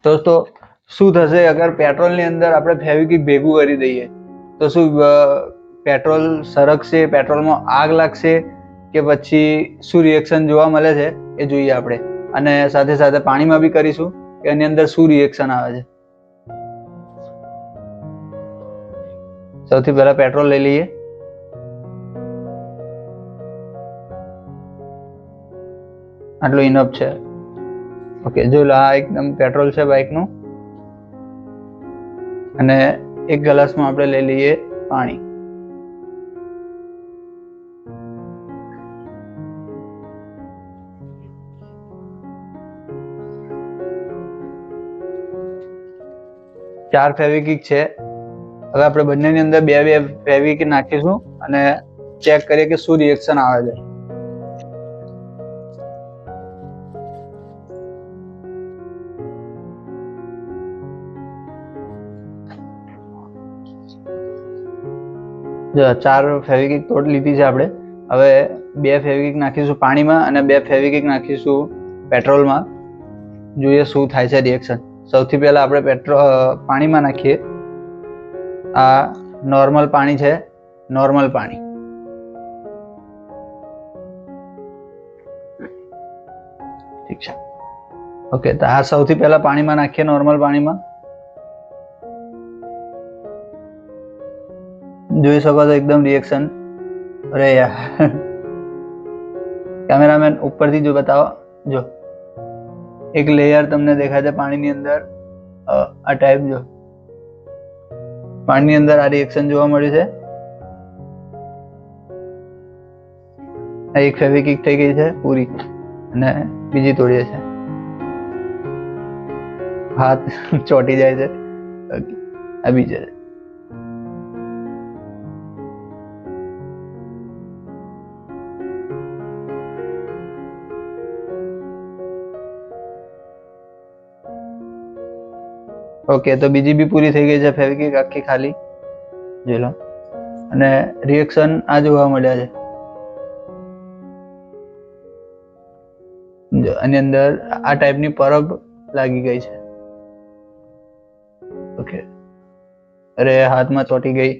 दोस्तों શું થશે અગર પેટ્રોલની અંદર આપણે ફેવિક્વિક ભેગું કરી દઈએ તો શું પેટ્રોલ સરકશે, પેટ્રોલમાં આગ લાગશે કે પછી શું રિએક્શન જોવા મળે છે એ જોઈએ આપણે, અને સાથે સાથે પાણીમાં બી કરીશું કે એની અંદર શું રિએક્શન આવે છે। સૌથી પહેલા પેટ્રોલ લઈ લઈએ। આટલું ઇનફ છે। ઓકે, જો આ એકદમ પેટ્રોલ છે બાઇકનું, અને એક ગ્લાસમાં આપણે લઈ લઈએ પાણી। ચાર ફેવિક્વિક છે। હવે આપણે બંનેની અંદર બે બે ફેવિક્વિક નાખીશું અને ચેક કરીએ કે શું રિએક્શન આવે છે। જો ચાર ફેવિક્વિક તોડ લીધી છે આપણે। હવે બે ફેવિક્વિક નાખીશું પાણીમાં અને બે ફેવિક્વિક નાખીશું પેટ્રોલમાં, જોઈએ શું થાય છે રિએક્શન। સૌથી પહેલા આપણે પાણીમાં નાખીએ। આ નોર્મલ પાણી છે, નોર્મલ પાણી। ઠીક છે, ઓકે, તો આ સૌથી પહેલા પાણીમાં નાખીએ, નોર્મલ પાણીમાં। જોઈ શકો છો એકદમ રિએક્શન। અરે યાર, કેમેરામેન ઉપરથી જો બતાવો, જો એક લેયર તમને દેખાય છે પાણીની અંદર, આ ટાઈપ। જો પાણીની અંદર આ રિએક્શન જોવા મળ્યું છે। આ એક ફેવિક્વિક થઈ ગઈ છે પૂરી, અને બીજી તોડીએ છે, હાથ ચોટી જાય છે। આ બીજે છે। ઓકે, તો બીજી બી પૂરી થઈ ગઈ છે ફેવિક્વિક આખી ખાલી, જોઈ લો। અને રિએક્શન આ જોવા મળ્યા છે। જો આની અંદર આ ટાઈપની પરબ લાગી ગઈ છે। ઓકે, અરે હાથમાં ચોટી ગઈ।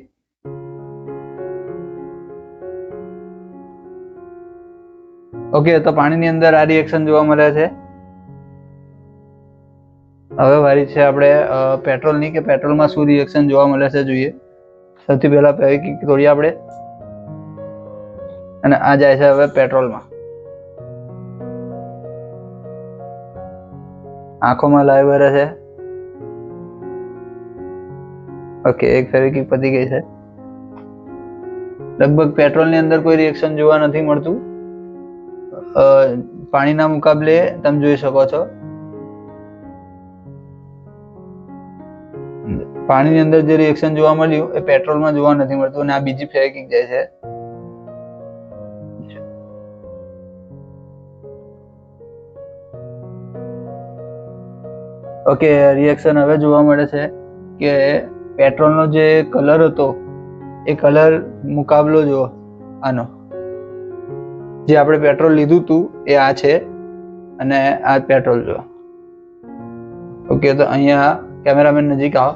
ઓકે, તો પાણીની અંદર આ રિએક્શન જોવા મળ્યા છે। હવે વારી છે આપણે પેટ્રોલની, કે પેટ્રોલમાં શું રિએક્શન જોવા મળે છે જોઈએ। સૌથી પહેલા ફેવિક્વિક તોડીએ આપણે, અને આ જાય છે હવે પેટ્રોલમાં। આંખોમાં લાઈવ વરે છે। ઓકે, એક ફેવિક્વિક પતી ગઈ છે। લગભગ પેટ્રોલની અંદર કોઈ રિએક્શન જોવા નથી મળતું, પાણીના મુકાબલે તમે જોઈ શકો છો। પાણીની અંદર જે રિએક્શન જોવા મળ્યું એ પેટ્રોલમાં જોવા નથી મળતું, અને આ બીજી ફેવિક્વિક જાય છે। ઓકે, રિએક્શન હવે જોવા મળે છે કે પેટ્રોલનો જે કલર હતો એ કલર મુકાબલો જુઓ આનો, જે આપણે પેટ્રોલ લીધું હતું એ આ છે, અને આ પેટ્રોલ જુઓ। ઓકે, તો અહીંયા કેમેરામેન નજીક આવો,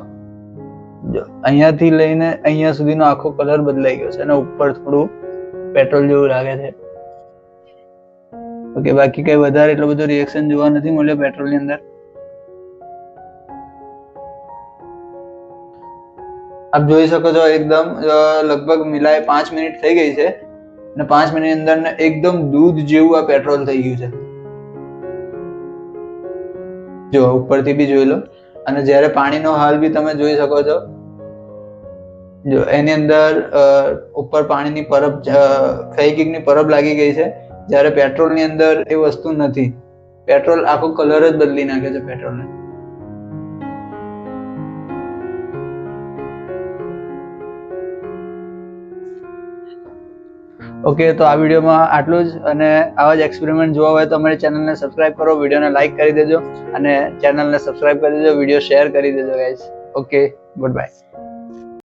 જો અહીંયાથી લઈને અહીંયા સુધીનો આખો કલર બદલાઈ ગયો છે, અને ઉપર થોડું પેટ્રોલ જેવું લાગે છે। ઓકે, બાકી કઈ વધારે એટલો બધો રિએક્શન જોવા નથી મળ્યો પેટ્રોલની અંદર। આપ જોઈ શકો છો એકદમ લગભગ મિલાય 5 મિનિટ થઈ ગઈ છે, અને 5 મિનિટની અંદર એકદમ દૂધ જેવું આ પેટ્રોલ થઈ ગયું છે। જો ઉપરથી બી જોઈ લો, અને જ્યારે પાણીનો હાલ બી તમે જોઈ શકો છો। જો એની અંદર ઉપર પાણીની પરબ, ફેવિક્વિકની પરબ લાગી ગઈ છે, જ્યારે પેટ્રોલની અંદર એ વસ્તુ નથી। પેટ્રોલ આખો કલર જ બદલી નાખે છે પેટ્રોલને। ઓકે, તો આ વિડીયોમાં આટલું જ, અને આવા જ એક્સપેરિમેન્ટ જોવા હોય તો અમારી ચેનલને સબસ્ક્રાઇબ કરો, વિડીયોને લાઇક કરી દેજો, અને ચેનલને સબસ્ક્રાઇબ કરી દેજો, વિડીયો શેર કરી દેજો ગાઈઝ। Okay, good bye.